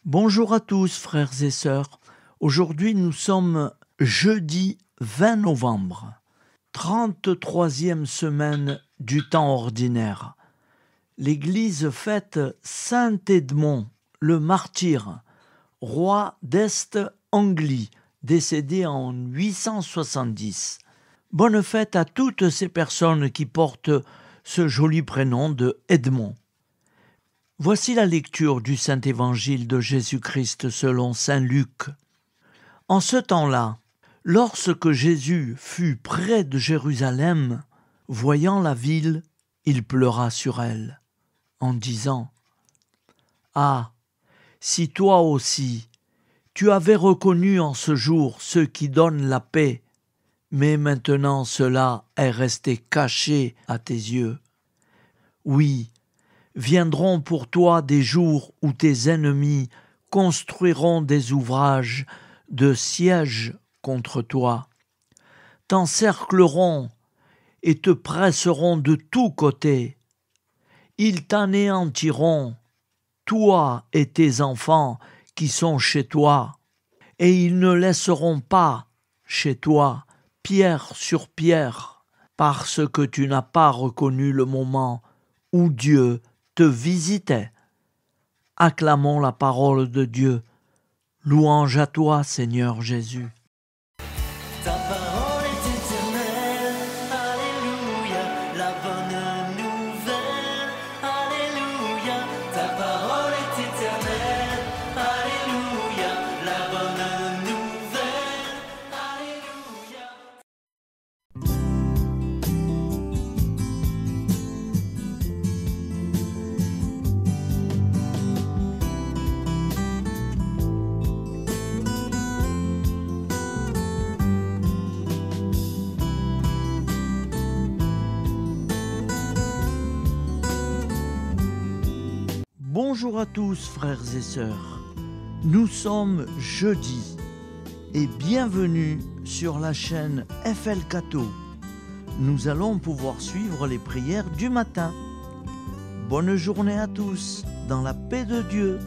Bonjour à tous, frères et sœurs. Aujourd'hui, nous sommes jeudi 20 novembre, 33e semaine du temps ordinaire. L'Église fête Saint Edmond, le martyr, roi d'Est-Anglie, décédé en 870. Bonne fête à toutes ces personnes qui portent ce joli prénom de Edmond. Voici la lecture du Saint-Évangile de Jésus-Christ selon saint Luc. En ce temps-là, lorsque Jésus fut près de Jérusalem, voyant la ville, il pleura sur elle, en disant « Ah, si toi aussi, tu avais reconnu en ce jour ceux qui donnent la paix, mais maintenant cela est resté caché à tes yeux. Oui, viendront pour toi des jours où tes ennemis construiront des ouvrages de siège contre toi, t'encercleront et te presseront de tous côtés. Ils t'anéantiront, toi et tes enfants qui sont chez toi, et ils ne laisseront pas chez toi pierre sur pierre, parce que tu n'as pas reconnu le moment où Dieu te visitait. Acclamons la parole de Dieu. Louange à toi, Seigneur Jésus. Ta parole est éternelle, alléluia, la bonne nouvelle, alléluia. Ta parole est éternelle, alléluia, la bonne nouvelle, alléluia. Bonjour à tous, frères et sœurs. Nous sommes jeudi et bienvenue sur la chaîne FL Cato. Nous allons pouvoir suivre les prières du matin. Bonne journée à tous, dans la paix de Dieu.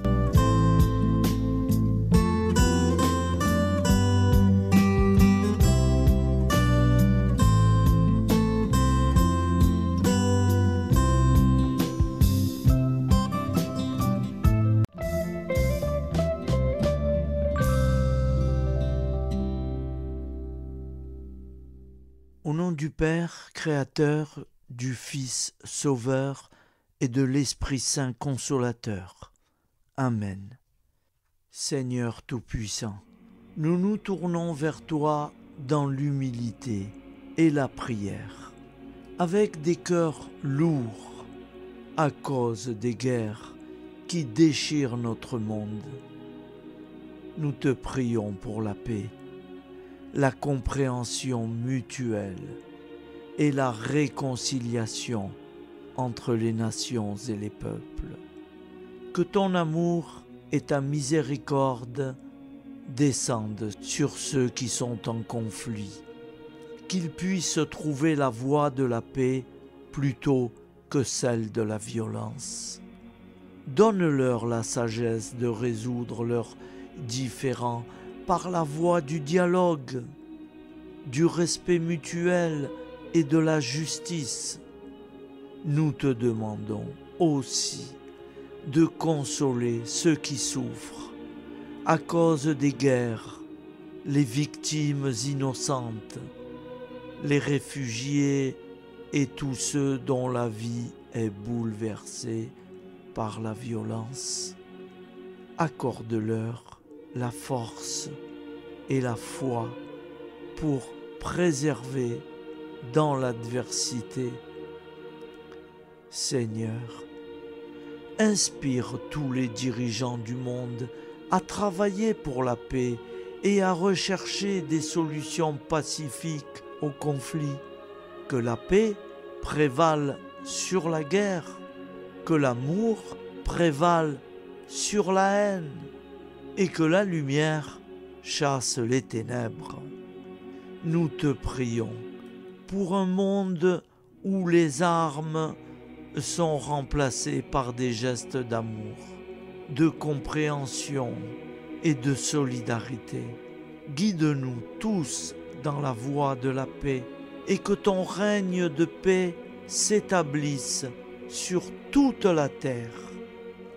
Au nom du Père, Créateur, du Fils, Sauveur et de l'Esprit Saint Consolateur. Amen. Seigneur Tout-Puissant, nous nous tournons vers toi dans l'humilité et la prière, avec des cœurs lourds à cause des guerres qui déchirent notre monde. Nous te prions pour la paix, la compréhension mutuelle et la réconciliation entre les nations et les peuples. Que ton amour et ta miséricorde descendent sur ceux qui sont en conflit, qu'ils puissent trouver la voie de la paix plutôt que celle de la violence. Donne-leur la sagesse de résoudre leurs différends par la voie du dialogue, du respect mutuel et de la justice. Nous te demandons aussi de consoler ceux qui souffrent à cause des guerres, les victimes innocentes, les réfugiés et tous ceux dont la vie est bouleversée par la violence. Accorde-leur la force et la foi pour préserver dans l'adversité. Seigneur, inspire tous les dirigeants du monde à travailler pour la paix et à rechercher des solutions pacifiques aux conflits. Que la paix prévale sur la guerre, que l'amour prévale sur la haine, et que la lumière chasse les ténèbres. Nous te prions pour un monde où les armes sont remplacées par des gestes d'amour, de compréhension et de solidarité. Guide-nous tous dans la voie de la paix et que ton règne de paix s'établisse sur toute la terre.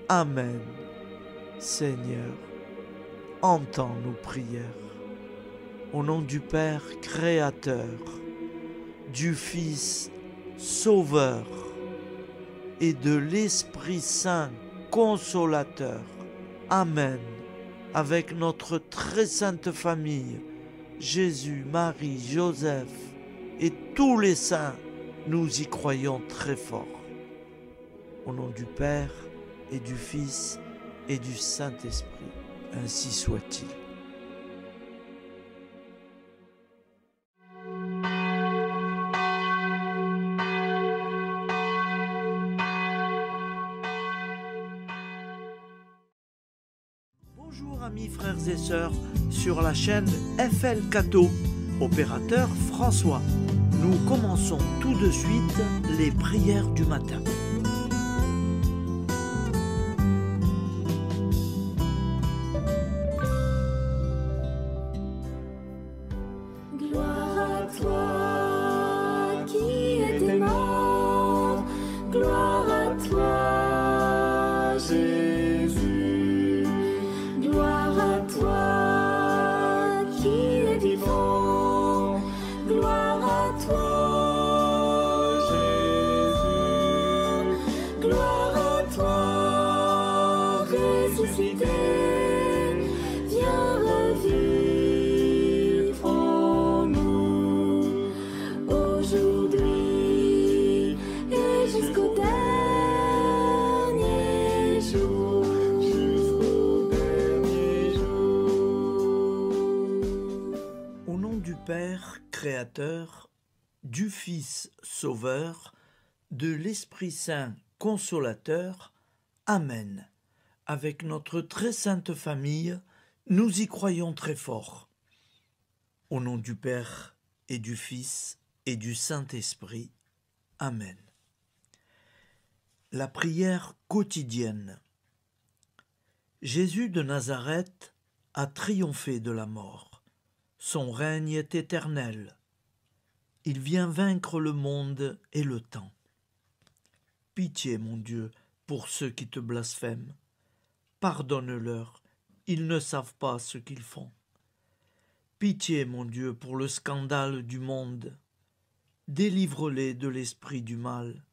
Amen. Seigneur, entends nos prières. Au nom du Père Créateur, du Fils Sauveur et de l'Esprit Saint Consolateur. Amen. Avec notre très sainte famille, Jésus, Marie, Joseph et tous les saints, nous y croyons très fort. Au nom du Père et du Fils et du Saint-Esprit, ainsi soit-il. Bonjour amis frères et sœurs sur la chaîne FL Cato, opérateur François. Nous commençons tout de suite les prières du matin. Gloire à toi qui étais mort, gloire à toi Jésus, gloire à toi qui es vivant, gloire à toi Jésus, gloire à toi ressuscité, viens revivre en nous aujourd'hui et jusqu'au dernier jour. Au nom du Père Créateur, du Fils Sauveur, de l'Esprit Saint Consolateur. Amen. Avec notre très sainte famille, nous y croyons très fort. Au nom du Père et du Fils et du Saint-Esprit. Amen. La prière quotidienne. Jésus de Nazareth a triomphé de la mort. Son règne est éternel. Il vient vaincre le monde et le temps. Pitié, mon Dieu, pour ceux qui te blasphèment. Pardonne-leur, ils ne savent pas ce qu'ils font. Pitié, mon Dieu, pour le scandale du monde. Délivre-les de l'esprit du mal.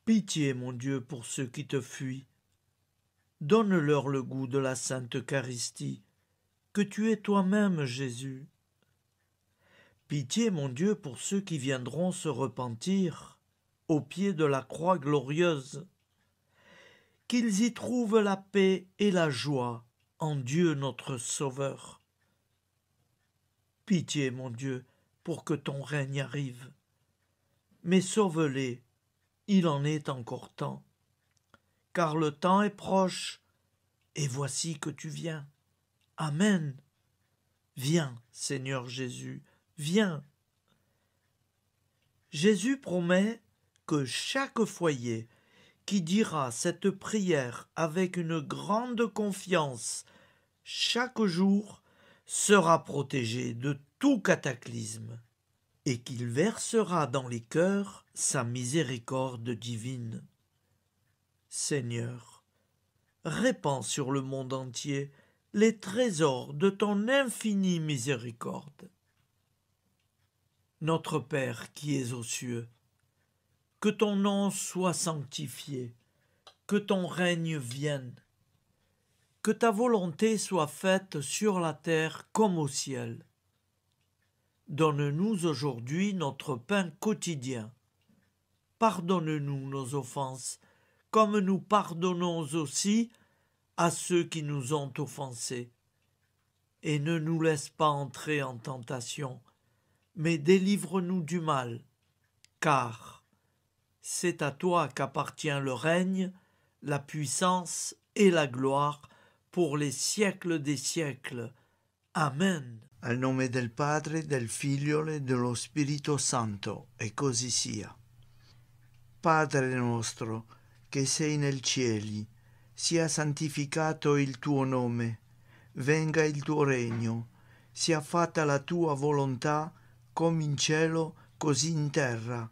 Pitié, mon Dieu, pour ceux qui te fuient. Donne-leur le goût de la Sainte Eucharistie, que tu es toi-même, Jésus. Pitié, mon Dieu, pour ceux qui viendront se repentir au pied de la croix glorieuse, qu'ils y trouvent la paix et la joie en Dieu notre Sauveur. Pitié, mon Dieu, pour que ton règne arrive. Mais sauve-les, il en est encore temps, car le temps est proche, et voici que tu viens. Amen. Viens, Seigneur Jésus, viens. Jésus promet que chaque foyer qui dira cette prière avec une grande confiance chaque jour sera protégé de tout cataclysme et qu'il versera dans les cœurs sa miséricorde divine. Seigneur, répands sur le monde entier les trésors de ton infinie miséricorde. Notre Père qui es aux cieux, que ton nom soit sanctifié, que ton règne vienne, que ta volonté soit faite sur la terre comme au ciel. Donne-nous aujourd'hui notre pain quotidien. Pardonne-nous nos offenses, comme nous pardonnons aussi à ceux qui nous ont offensés. Et ne nous laisse pas entrer en tentation, mais délivre-nous du mal, car c'est à toi qu'appartient le règne, la puissance et la gloire pour les siècles des siècles. Amen. Al nome del Padre, del Figlio e dello Spirito Santo, e così sia. Padre nostro, che sei nel cieli, sia santificato il tuo nome, venga il tuo regno, sia fatta la tua volontà come in cielo così in terra.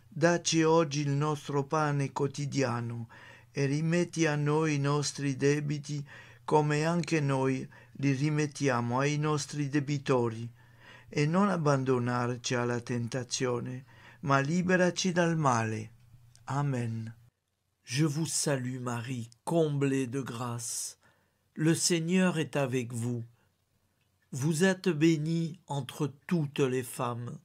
Dacci oggi il nostro pane quotidiano e rimetti a noi i nostri debiti come anche noi li rimettiamo ai nostri debitori, e non abbandonarci alla tentazione, ma liberaci dal male. Amen. Je vous salue Marie, comblée de grâce. Le Seigneur est avec vous. Vous êtes bénie entre toutes les femmes,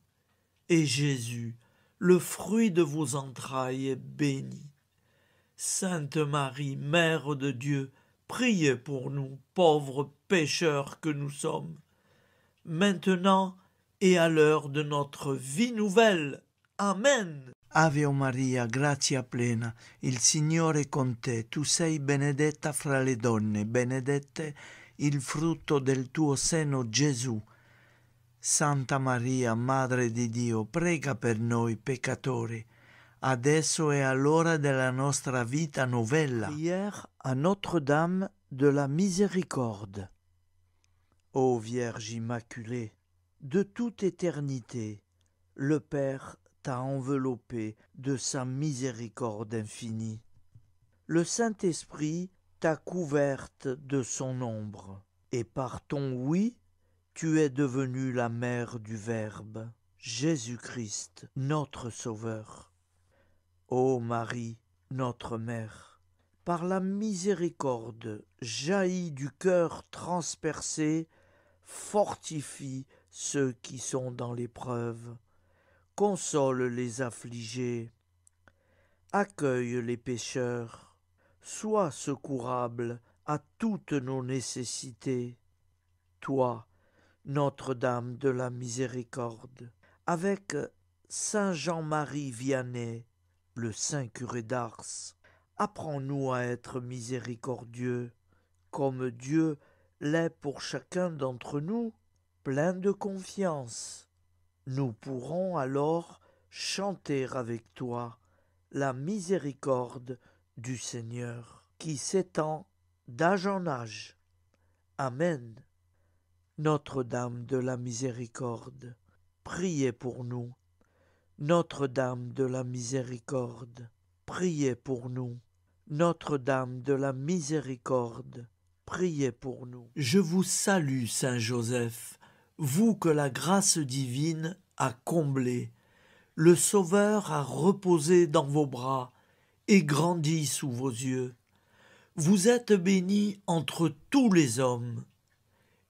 et Jésus, le fruit de vos entrailles, est béni. Sainte Marie, Mère de Dieu, priez pour nous, pauvres pécheurs que nous sommes, maintenant et à l'heure de notre vie nouvelle. Amen. Ave Maria, grazia plena, il Signore è con te, tu sei benedetta fra le donne, benedetto il frutto del tuo seno, Gesù. Santa Maria, Madre di Dio, prega per noi peccatori, adesso e all'ora della nostra vita novella. Prière à Notre-Dame de la Miséricorde. Ô Vierge Immaculée, de toute éternité, le Père t'a enveloppé de sa miséricorde infinie. Le Saint-Esprit t'a couverte de son ombre, et par ton oui, tu es devenue la mère du Verbe, Jésus-Christ, notre Sauveur. Ô Marie, notre Mère, par la miséricorde jaillie du cœur transpercé, fortifie ceux qui sont dans l'épreuve, console les affligés, accueille les pécheurs, sois secourable à toutes nos nécessités. Toi, Notre-Dame de la Miséricorde, avec Saint Jean-Marie Vianney, le saint curé d'Ars, apprends-nous à être miséricordieux, comme Dieu l'est pour chacun d'entre nous, plein de confiance. Nous pourrons alors chanter avec toi la miséricorde du Seigneur, qui s'étend d'âge en âge. Amen. Notre-Dame de la Miséricorde, priez pour nous. Notre-Dame de la Miséricorde, priez pour nous. Notre-Dame de la Miséricorde, priez pour nous. Je vous salue, Saint Joseph, vous que la grâce divine a comblé. Le Sauveur a reposé dans vos bras et grandi sous vos yeux. Vous êtes bénie entre tous les hommes.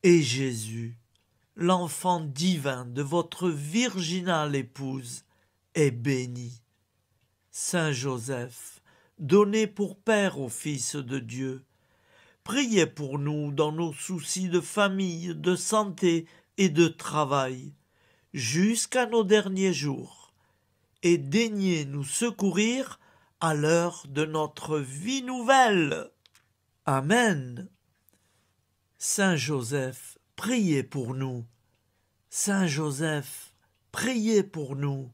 Et Jésus, l'enfant divin de votre virginale épouse, est béni. Saint Joseph, donné pour père au Fils de Dieu, priez pour nous dans nos soucis de famille, de santé et de travail, jusqu'à nos derniers jours, et daignez nous secourir à l'heure de notre vie nouvelle. Amen. Saint Joseph, priez pour nous. Saint Joseph, priez pour nous.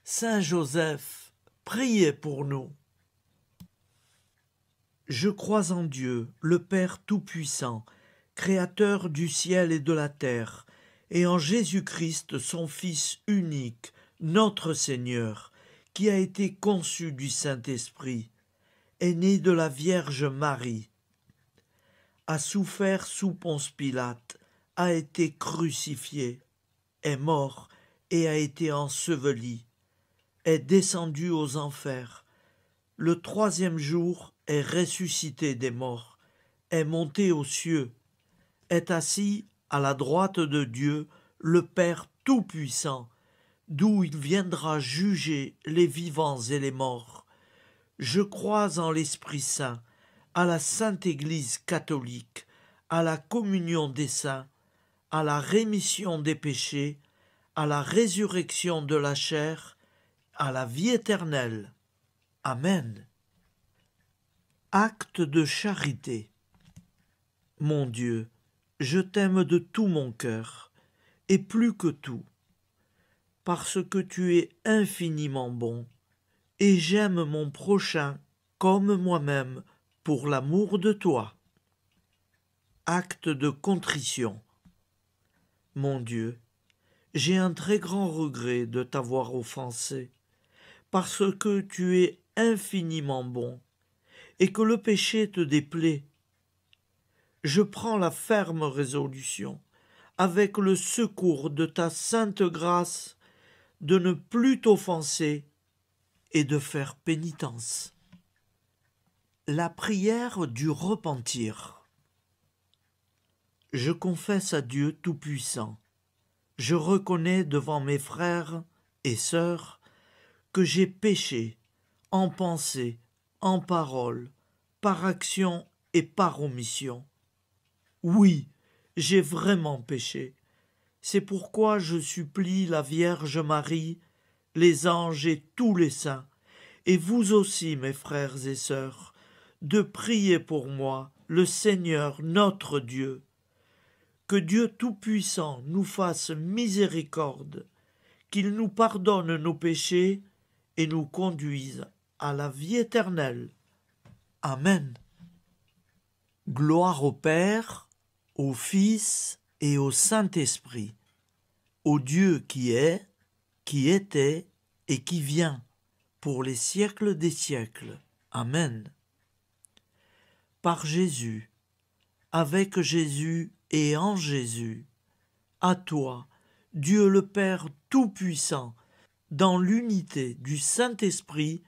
Saint Joseph, priez pour nous. Je crois en Dieu, le Père Tout-Puissant, Créateur du ciel et de la terre, et en Jésus-Christ, son Fils unique, notre Seigneur, qui a été conçu du Saint-Esprit, est né de la Vierge Marie, a souffert sous Ponce Pilate, a été crucifié, est mort et a été enseveli, est descendu aux enfers, le troisième jour est ressuscité des morts, est monté aux cieux, est assis à la droite de Dieu, le Père Tout-Puissant, d'où il viendra juger les vivants et les morts. Je crois en l'Esprit Saint, à la Sainte Église catholique, à la communion des saints, à la rémission des péchés, à la résurrection de la chair, à la vie éternelle. Amen. Acte de charité. Mon Dieu, je t'aime de tout mon cœur, et plus que tout, parce que tu es infiniment bon, et j'aime mon prochain comme moi-même pour l'amour de toi. Acte de contrition. Mon Dieu, j'ai un très grand regret de t'avoir offensé, parce que tu es infiniment bon et que le péché te déplaît. Je prends la ferme résolution, avec le secours de ta sainte grâce, de ne plus t'offenser et de faire pénitence. La prière du repentir. Je confesse à Dieu Tout-Puissant. Je reconnais devant mes frères et sœurs que j'ai péché en pensée, en parole, par action et par omission. Oui, j'ai vraiment péché. C'est pourquoi je supplie la Vierge Marie, les anges et tous les saints, et vous aussi, mes frères et sœurs, de prier pour moi, le Seigneur notre Dieu. Que Dieu Tout-Puissant nous fasse miséricorde, qu'il nous pardonne nos péchés et nous conduise à la vie éternelle. Amen. Gloire au Père, au Fils et au Saint-Esprit, au Dieu qui est, qui était et qui vient, pour les siècles des siècles. Amen. Par Jésus, avec Jésus et en Jésus, à toi, Dieu le Père Tout-Puissant, dans l'unité du Saint-Esprit,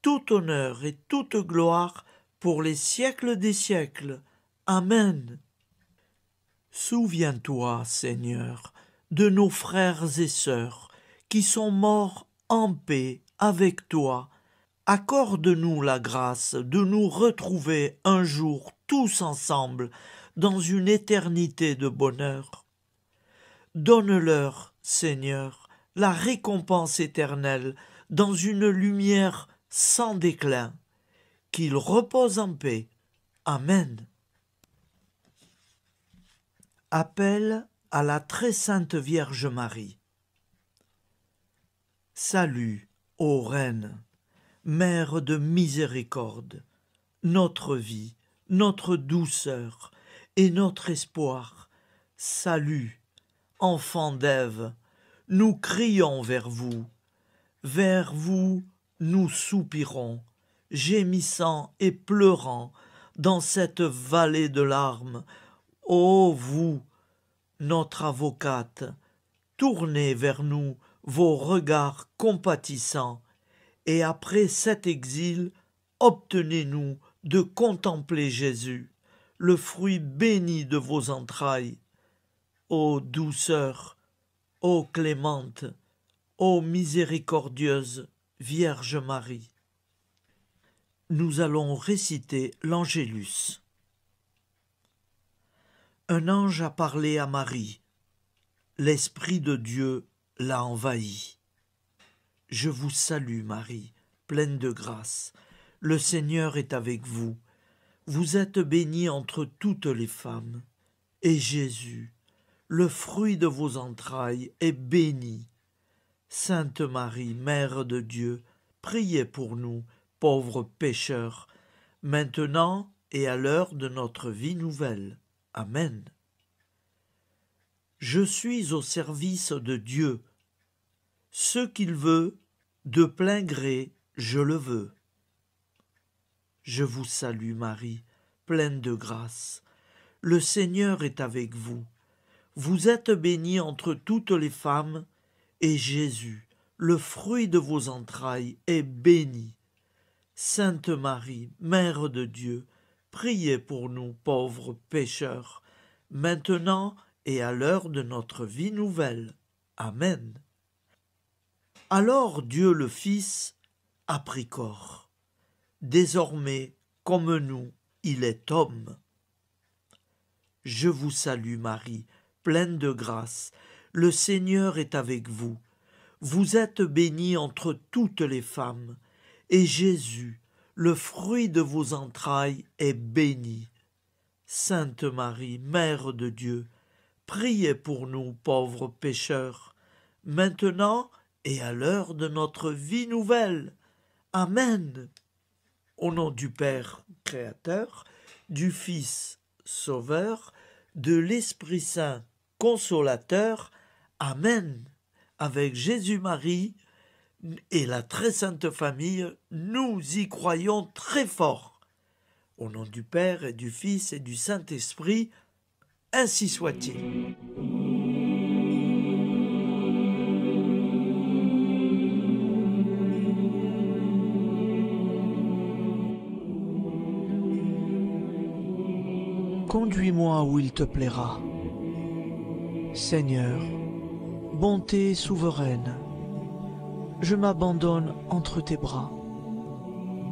tout honneur et toute gloire pour les siècles des siècles. Amen. Souviens-toi, Seigneur, de nos frères et sœurs qui sont morts en paix avec toi. Accorde-nous la grâce de nous retrouver un jour tous ensemble dans une éternité de bonheur. Donne-leur, Seigneur, la récompense éternelle dans une lumière sans déclin. Qu'ils reposent en paix. Amen. Appel à la très sainte Vierge Marie. Salut, ô Reine, Mère de miséricorde, notre vie, notre douceur et notre espoir. Salut, enfant d'Ève, nous crions vers vous nous soupirons, gémissant et pleurant dans cette vallée de larmes. Ô vous, notre avocate, tournez vers nous vos regards compatissants, et après cet exil, obtenez-nous de contempler Jésus, le fruit béni de vos entrailles. Ô douceur, ô clémente, ô miséricordieuse Vierge Marie. Nous allons réciter l'Angélus. Un ange a parlé à Marie. L'Esprit de Dieu l'a envahie. Je vous salue, Marie, pleine de grâce. Le Seigneur est avec vous. Vous êtes bénie entre toutes les femmes. Et Jésus, le fruit de vos entrailles, est béni. Sainte Marie, Mère de Dieu, priez pour nous, pauvres pécheurs, maintenant et à l'heure de notre vie nouvelle. Amen. Je suis au service de Dieu. Ce qu'il veut, de plein gré, je le veux. Je vous salue, Marie, pleine de grâce. Le Seigneur est avec vous. Vous êtes bénie entre toutes les femmes, et Jésus, le fruit de vos entrailles, est béni. Sainte Marie, Mère de Dieu, priez pour nous pauvres pécheurs, maintenant et à l'heure de notre vie nouvelle. Amen. Alors Dieu le Fils a pris corps. Désormais, comme nous, il est homme. Je vous salue Marie, pleine de grâce. Le Seigneur est avec vous. Vous êtes bénie entre toutes les femmes, et Jésus, le fruit de vos entrailles, est béni. Sainte Marie, Mère de Dieu, priez pour nous pauvres pécheurs, maintenant et à l'heure de notre vie nouvelle. Amen. Au nom du Père Créateur, du Fils Sauveur, de l'Esprit Saint Consolateur. Amen. Avec Jésus-Marie et la très sainte famille, nous y croyons très fort. Au nom du Père et du Fils et du Saint-Esprit, ainsi soit-il. Conduis-moi où il te plaira. Seigneur, bonté souveraine, je m'abandonne entre tes bras,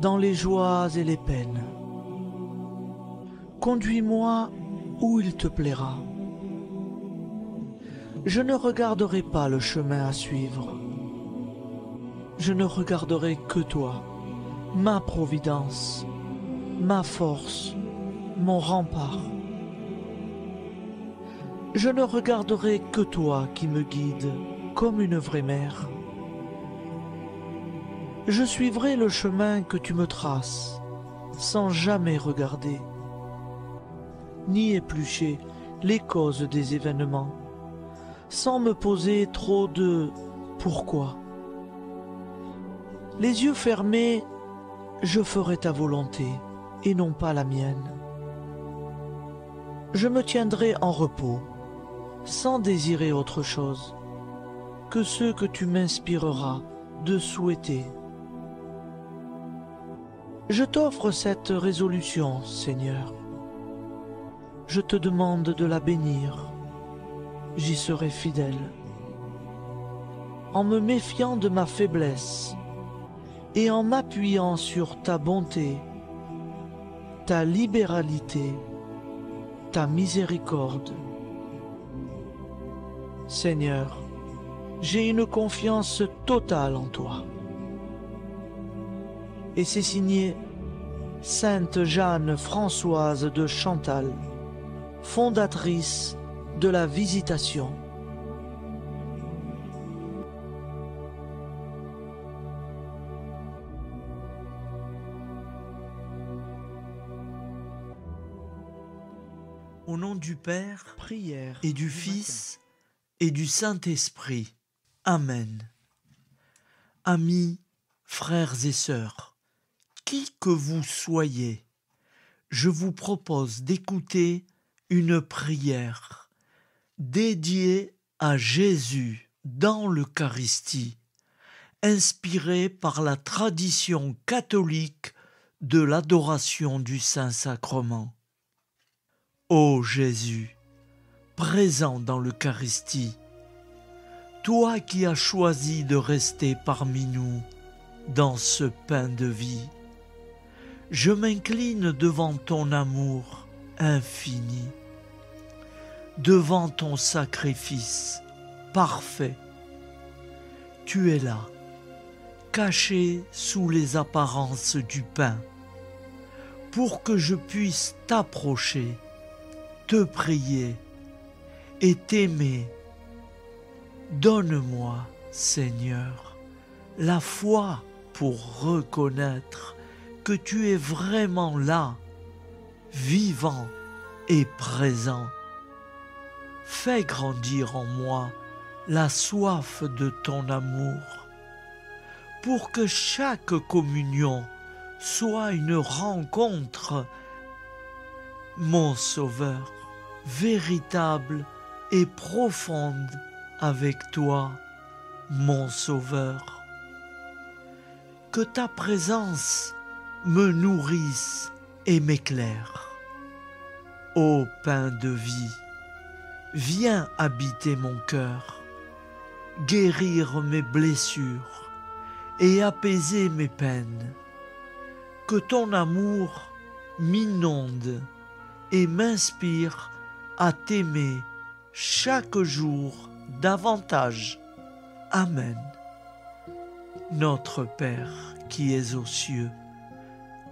dans les joies et les peines. Conduis-moi où il te plaira. Je ne regarderai pas le chemin à suivre. Je ne regarderai que toi, ma providence, ma force, mon rempart. Je ne regarderai que toi qui me guides comme une vraie mère. Je suivrai le chemin que tu me traces, sans jamais regarder, ni éplucher les causes des événements, sans me poser trop de « pourquoi ». Les yeux fermés, je ferai ta volonté et non pas la mienne. Je me tiendrai en repos, sans désirer autre chose que ce que tu m'inspireras de souhaiter. Je t'offre cette résolution, Seigneur. Je te demande de la bénir. J'y serai fidèle. En me méfiant de ma faiblesse et en m'appuyant sur ta bonté, ta libéralité, ta miséricorde. Seigneur, j'ai une confiance totale en toi. Et c'est signé Sainte Jeanne Françoise de Chantal, fondatrice de la Visitation. Au nom du Père, prière, et du Fils, et du Saint-Esprit. Amen. Amis, frères et sœurs, qui que vous soyez, je vous propose d'écouter une prière dédiée à Jésus dans l'Eucharistie, inspirée par la tradition catholique de l'adoration du Saint-Sacrement. Ô Jésus, présent dans l'Eucharistie, toi qui as choisi de rester parmi nous dans ce pain de vie, je m'incline devant ton amour infini, devant ton sacrifice parfait. Tu es là, caché sous les apparences du pain, pour que je puisse t'approcher, te prier et t'aimer. Donne-moi, Seigneur, la foi pour reconnaître que tu es vraiment là, vivant et présent. Fais grandir en moi la soif de ton amour, pour que chaque communion soit une rencontre, mon Sauveur, véritable et profonde avec toi, mon Sauveur. Que ta présence me nourrisse et m'éclaire. Ô pain de vie, viens habiter mon cœur, guérir mes blessures et apaiser mes peines. Que ton amour m'inonde et m'inspire à t'aimer chaque jour davantage. Amen. Notre Père qui es aux cieux,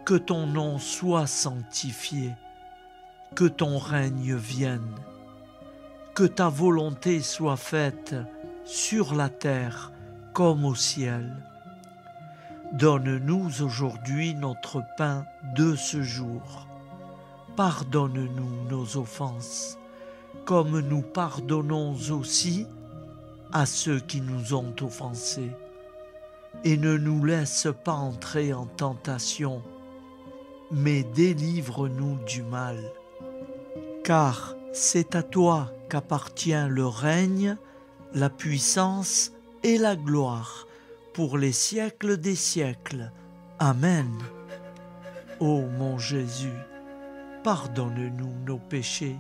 que ton nom soit sanctifié, que ton règne vienne, que ta volonté soit faite sur la terre comme au ciel. Donne-nous aujourd'hui notre pain de ce jour. Pardonne-nous nos offenses, comme nous pardonnons aussi à ceux qui nous ont offensés. Et ne nous laisse pas entrer en tentation, mais délivre-nous du mal. Car c'est à toi qu'appartient le règne, la puissance et la gloire, pour les siècles des siècles. Amen. Ô mon Jésus, pardonne-nous nos péchés,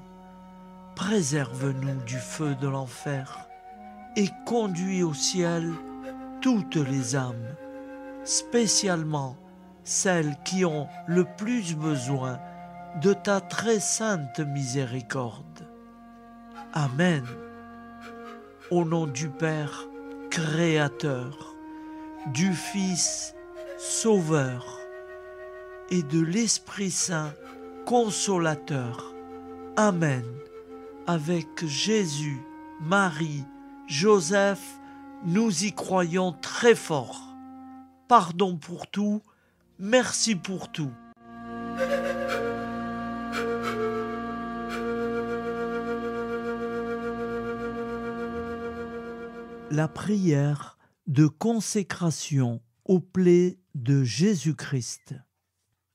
préserve-nous du feu de l'enfer et conduis au ciel toutes les âmes, spécialement celles qui ont le plus besoin de ta très sainte miséricorde. Amen. Au nom du Père Créateur, du Fils Sauveur et de l'Esprit Saint Consolateur. Amen. Avec Jésus, Marie, Joseph, nous y croyons très fort. Pardon pour tout, merci pour tout. La prière de consécration aux plaies de Jésus-Christ.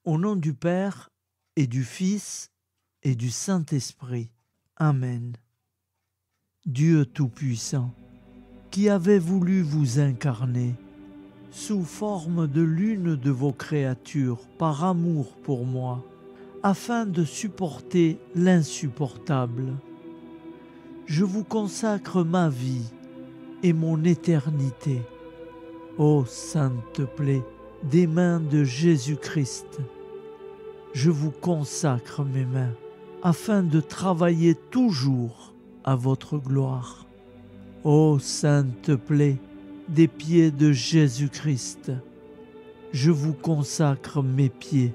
Au nom du Père et du Fils et du Saint-Esprit. Amen. Dieu Tout-Puissant, qui avez voulu vous incarner sous forme de l'une de vos créatures par amour pour moi, afin de supporter l'insupportable. Je vous consacre ma vie et mon éternité. Ô sainte plaie des mains de Jésus-Christ, je vous consacre mes mains, afin de travailler toujours à votre gloire. Ô sainte plaie des pieds de Jésus-Christ, je vous consacre mes pieds,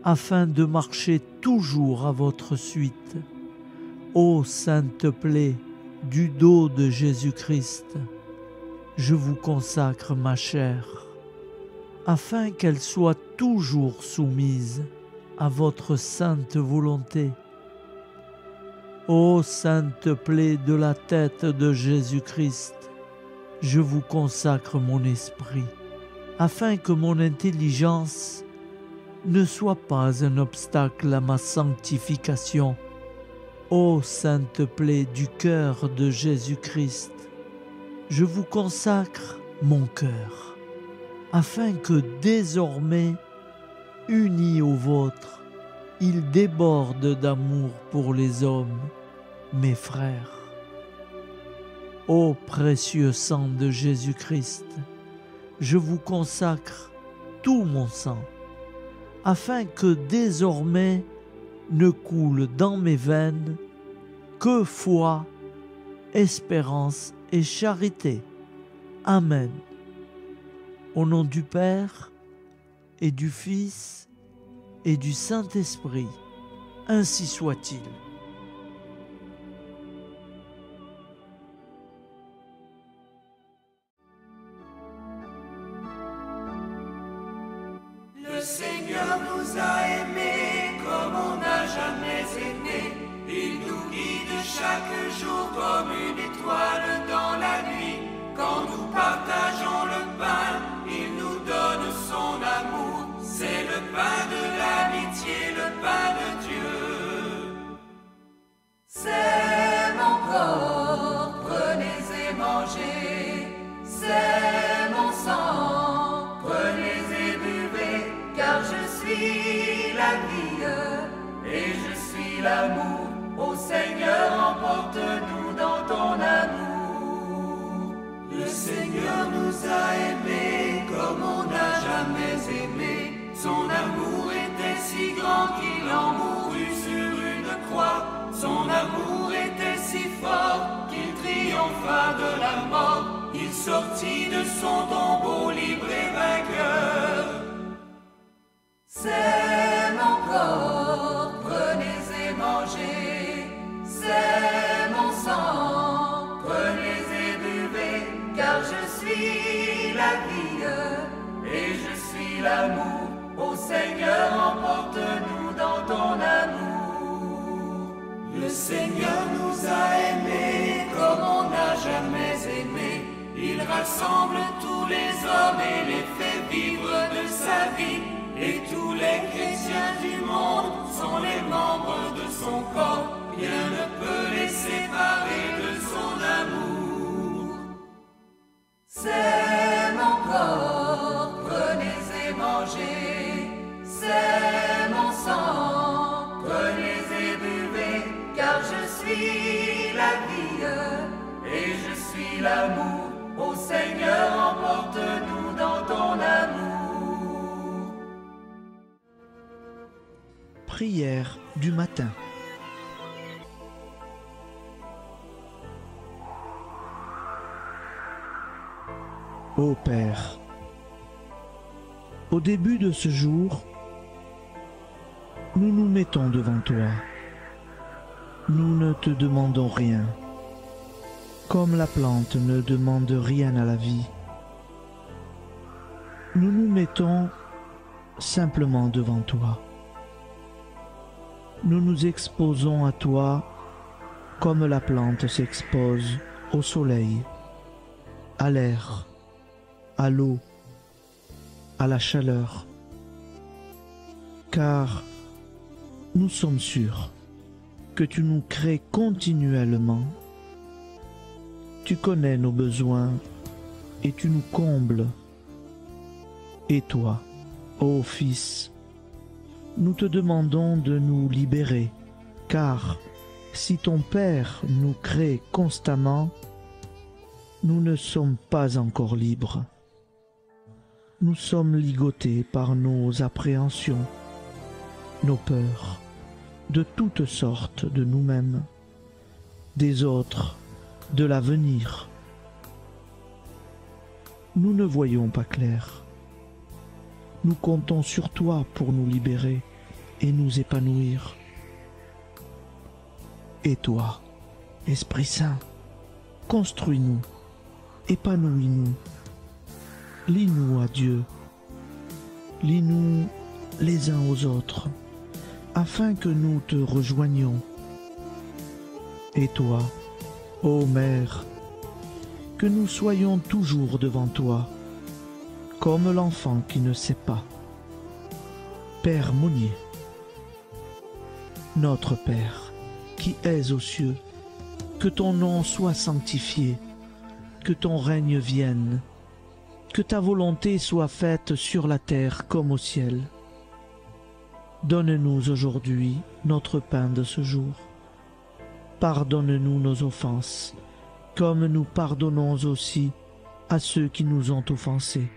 afin de marcher toujours à votre suite. Ô sainte plaie du dos de Jésus-Christ, je vous consacre ma chair, afin qu'elle soit toujours soumise à votre sainte volonté. Ô sainte plaie de la tête de Jésus-Christ, je vous consacre mon esprit, afin que mon intelligence ne soit pas un obstacle à ma sanctification. Ô sainte plaie du cœur de Jésus-Christ, je vous consacre mon cœur, afin que désormais, uni au vôtre, il déborde d'amour pour les hommes, mes frères. Ô précieux sang de Jésus-Christ, je vous consacre tout mon sang, afin que désormais ne coule dans mes veines que foi, espérance et charité. Amen. Au nom du Père et du Fils et du Saint-Esprit, ainsi soit-il. Le Seigneur nous a aimés comme on n'a jamais aimé. Il nous guide chaque jour comme une étoile dans la nuit. Quand nous partageons le pain, il nous donne son amour. C'est le pain de l'amitié, le pain de Dieu. C'est mon corps, prenez et mangez. C'est mon sang, prenez et buvez. Car je suis la vie et je suis l'amour. Ô Seigneur, emporte-nous dans ton amour. Le Seigneur nous a aimés comme on n'a jamais aimé. Son amour était si grand qu'il en mourut sur une croix. Son amour était si fort qu'il triompha de la mort. Il sortit de son tombeau libre et vainqueur. C'est mon corps, prenez et mangez. C'est mon sang, prenez et buvez. Car je suis la vie Seigneur nous a aimés comme on n'a jamais aimé. Il rassemble tous les hommes et les fait vivre de sa vie. Et tous les chrétiens du monde sont les membres de son corps. Rien ne peut les séparer de son amour. C'est mon corps, prenez et mangez. C'est mon sang, prenez et buvez. Car je suis la vie et je suis l'amour. Ô Seigneur, emporte-nous dans ton amour. Prière du matin. Ô Père, au début de ce jour, nous nous mettons devant toi. Nous ne te demandons rien, comme la plante ne demande rien à la vie. Nous nous mettons simplement devant toi. Nous nous exposons à toi comme la plante s'expose au soleil, à l'air, à l'eau, à la chaleur. Car nous sommes sûrs que tu nous crées continuellement. Tu connais nos besoins et tu nous combles. Et toi, ô Fils, nous te demandons de nous libérer, car si ton Père nous crée constamment, nous ne sommes pas encore libres. Nous sommes ligotés par nos appréhensions, nos peurs, de toutes sortes de nous-mêmes, des autres, de l'avenir. Nous ne voyons pas clair. Nous comptons sur toi pour nous libérer et nous épanouir. Et toi, Esprit Saint, construis-nous, épanouis-nous, lie-nous à Dieu, lie-nous les uns aux autres, afin que nous te rejoignions. Et toi, ô Mère, que nous soyons toujours devant toi, comme l'enfant qui ne sait pas. Père Monnier, notre Père, qui es aux cieux, que ton nom soit sanctifié, que ton règne vienne, que ta volonté soit faite sur la terre comme au ciel. Donne-nous aujourd'hui notre pain de ce jour. Pardonne-nous nos offenses, comme nous pardonnons aussi à ceux qui nous ont offensés.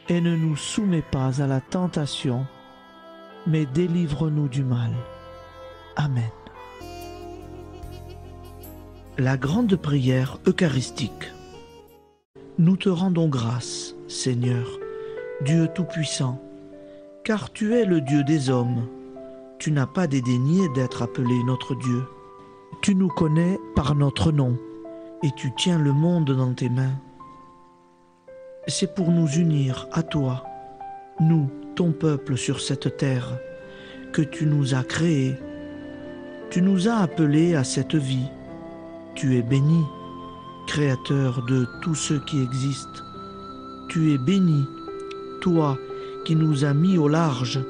Et ne nous soumets pas à la tentation, mais délivre-nous du mal. Amen. La grande prière eucharistique. Nous te rendons grâce, Seigneur, Dieu Tout-Puissant, car tu es le Dieu des hommes. Tu n'as pas dédaigné d'être appelé notre Dieu. Tu nous connais par notre nom, et tu tiens le monde dans tes mains. C'est pour nous unir à toi, nous, ton peuple sur cette terre, que tu nous as créés. Tu nous as appelés à cette vie. Tu es béni, Créateur de tout ce qui existe. Tu es béni, toi qui nous as mis au large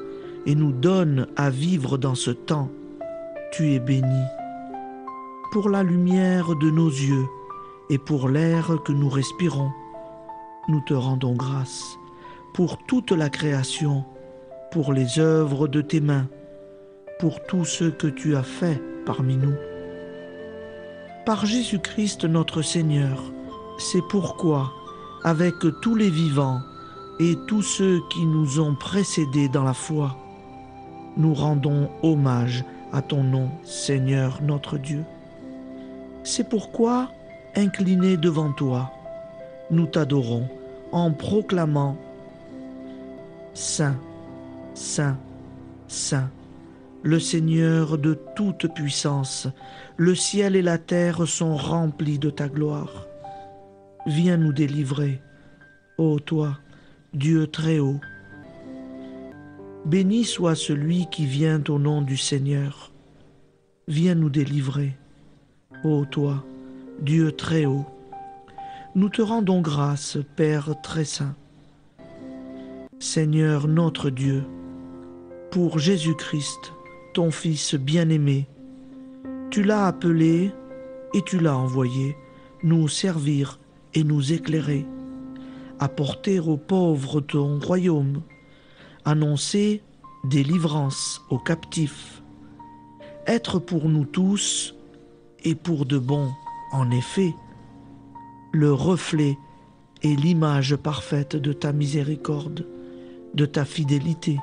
et nous donnes à vivre dans ce temps. Tu es béni. Pour la lumière de nos yeux et pour l'air que nous respirons, nous te rendons grâce. Pour toute la création, pour les œuvres de tes mains, pour tout ce que tu as fait parmi nous. Par Jésus-Christ notre Seigneur, c'est pourquoi, avec tous les vivants et tous ceux qui nous ont précédés dans la foi, nous rendons hommage à ton nom, Seigneur notre Dieu. C'est pourquoi, inclinés devant toi, nous t'adorons en proclamant « Saint, Saint, Saint ». Le Seigneur de toute puissance, le ciel et la terre sont remplis de ta gloire. Viens nous délivrer, ô toi, Dieu très haut. Béni soit celui qui vient au nom du Seigneur. viens nous délivrer. Ô toi, Dieu très haut, nous te rendons grâce, Père très saint. Seigneur notre Dieu, pour Jésus-Christ, ton Fils bien-aimé, tu l'as appelé et tu l'as envoyé nous servir et nous éclairer, apporter aux pauvres ton royaume, annoncer délivrance aux captifs, être pour nous tous et pour de bon, en effet, le reflet et l'image parfaite de ta miséricorde, de ta fidélité.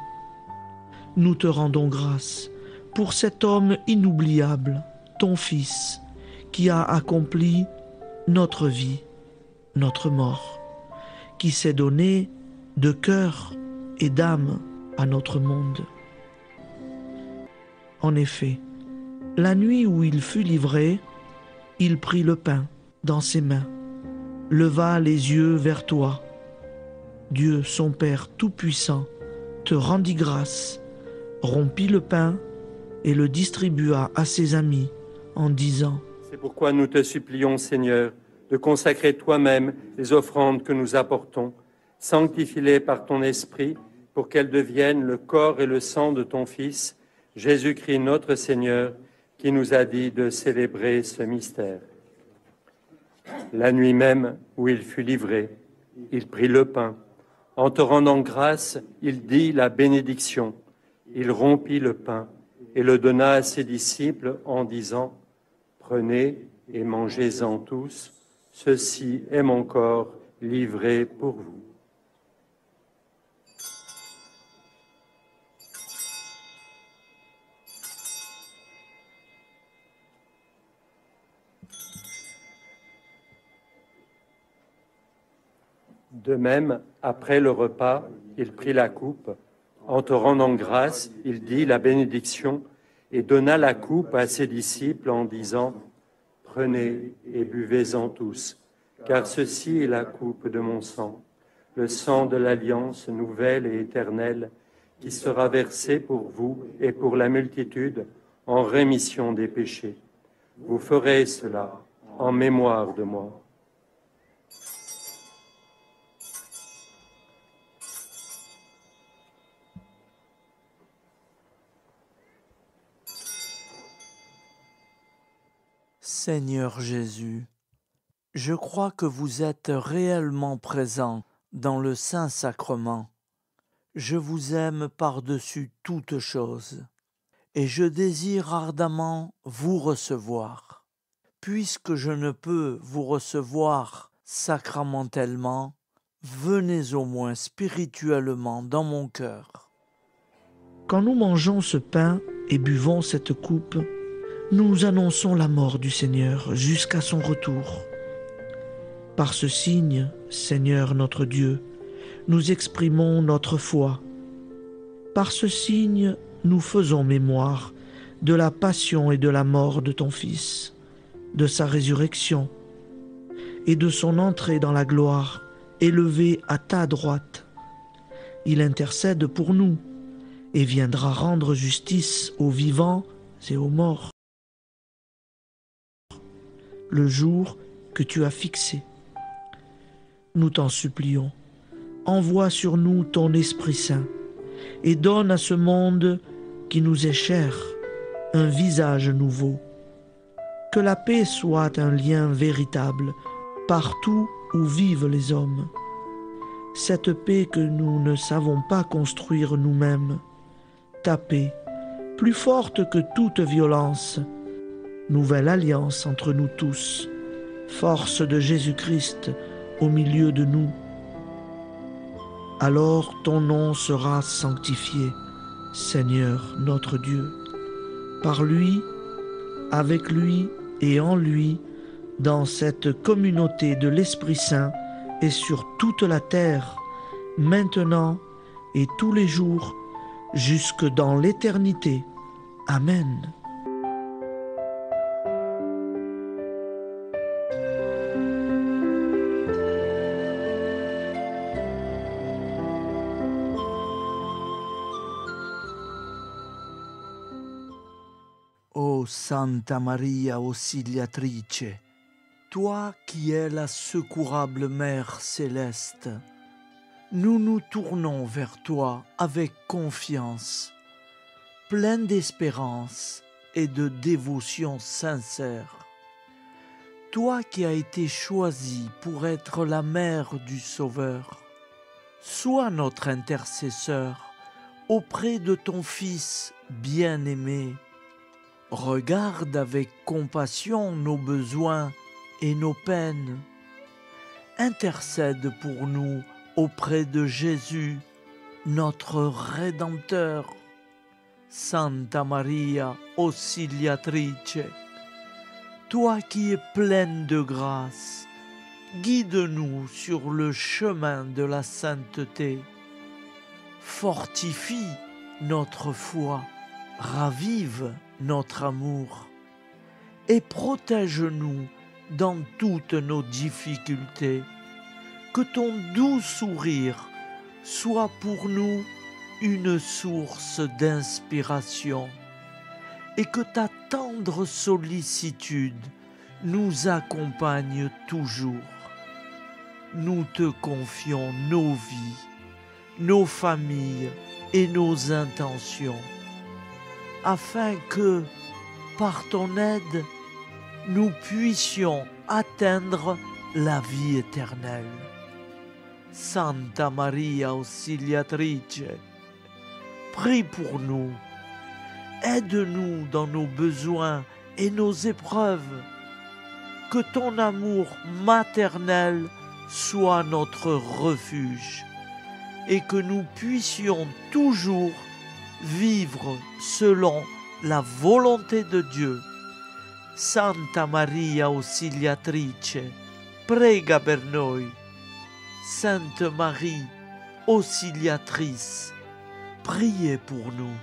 Nous te rendons grâce pour cet homme inoubliable, ton Fils, qui a accompli notre vie, notre mort, qui s'est donné de cœur et d'âme à notre monde. En effet, la nuit où il fut livré, il prit le pain dans ses mains, leva les yeux vers toi. Dieu, son Père Tout-Puissant, te rendit grâce, rompit le pain et le distribua à ses amis en disant : C'est pourquoi nous te supplions, Seigneur, de consacrer toi-même les offrandes que nous apportons, sanctifie-les par ton Esprit, pour qu'elles deviennent le corps et le sang de ton Fils, Jésus-Christ notre Seigneur, qui nous a dit de célébrer ce mystère. La nuit même où il fut livré, il prit le pain. En te rendant grâce, il dit la bénédiction. Il rompit le pain et le donna à ses disciples en disant : Prenez et mangez-en tous, ceci est mon corps livré pour vous. De même, après le repas, il prit la coupe. En te rendant grâce, il dit la bénédiction et donna la coupe à ses disciples en disant : Prenez et buvez-en tous, car ceci est la coupe de mon sang, le sang de l'alliance nouvelle et éternelle, qui sera versé pour vous et pour la multitude en rémission des péchés. Vous ferez cela en mémoire de moi. Seigneur Jésus, je crois que vous êtes réellement présent dans le Saint-Sacrement. Je vous aime par-dessus toute chose et je désire ardemment vous recevoir. Puisque je ne peux vous recevoir sacramentellement, venez au moins spirituellement dans mon cœur. Quand nous mangeons ce pain et buvons cette coupe, nous annonçons la mort du Seigneur jusqu'à son retour. Par ce signe, Seigneur notre Dieu, nous exprimons notre foi. Par ce signe, nous faisons mémoire de la passion et de la mort de ton Fils, de sa résurrection et de son entrée dans la gloire, élevé à ta droite. Il intercède pour nous et viendra rendre justice aux vivants et aux morts. Le jour que tu as fixé. Nous t'en supplions, envoie sur nous ton Esprit Saint et donne à ce monde qui nous est cher un visage nouveau. Que la paix soit un lien véritable partout où vivent les hommes. Cette paix que nous ne savons pas construire nous-mêmes. Ta paix, plus forte que toute violence, nouvelle alliance entre nous tous, force de Jésus-Christ au milieu de nous. Alors ton nom sera sanctifié, Seigneur notre Dieu. Par lui, avec lui et en lui, dans cette communauté de l'Esprit Saint et sur toute la terre, maintenant et tous les jours, jusque dans l'éternité. Amen. Ô Santa Maria Auxiliatrice, toi qui es la secourable Mère céleste, nous nous tournons vers toi avec confiance, plein d'espérance et de dévotion sincère. Toi qui as été choisie pour être la mère du Sauveur, sois notre intercesseur auprès de ton Fils bien-aimé. Regarde avec compassion nos besoins et nos peines. Intercède pour nous auprès de Jésus, notre Rédempteur. Santa Maria Auxiliatrice, toi qui es pleine de grâce, guide-nous sur le chemin de la sainteté. Fortifie notre foi, ravive notre amour et protège-nous dans toutes nos difficultés. Que ton doux sourire soit pour nous une source d'inspiration et que ta tendre sollicitude nous accompagne toujours. Nous te confions nos vies, nos familles et nos intentions, afin que, par ton aide, nous puissions atteindre la vie éternelle. Santa Maria Auxiliatrice, prie pour nous. Aide-nous dans nos besoins et nos épreuves. Que ton amour maternel soit notre refuge et que nous puissions toujours vivre selon la volonté de Dieu. Santa Maria Auxiliatrice, prega per noi. Sainte Marie, Auxiliatrice, priez pour nous.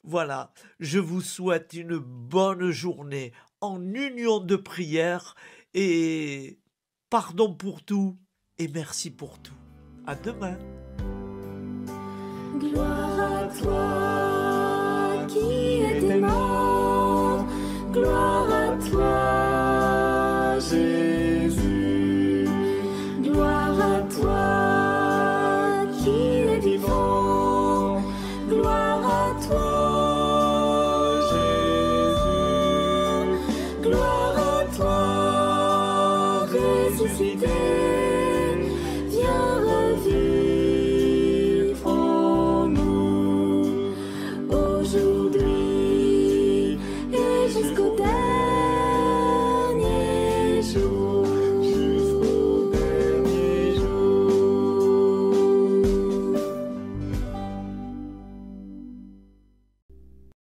Voilà, je vous souhaite une bonne journée en union de prière et pardon pour tout et merci pour tout. À demain. Gloire à toi qui es mort, gloire à toi ressuscité.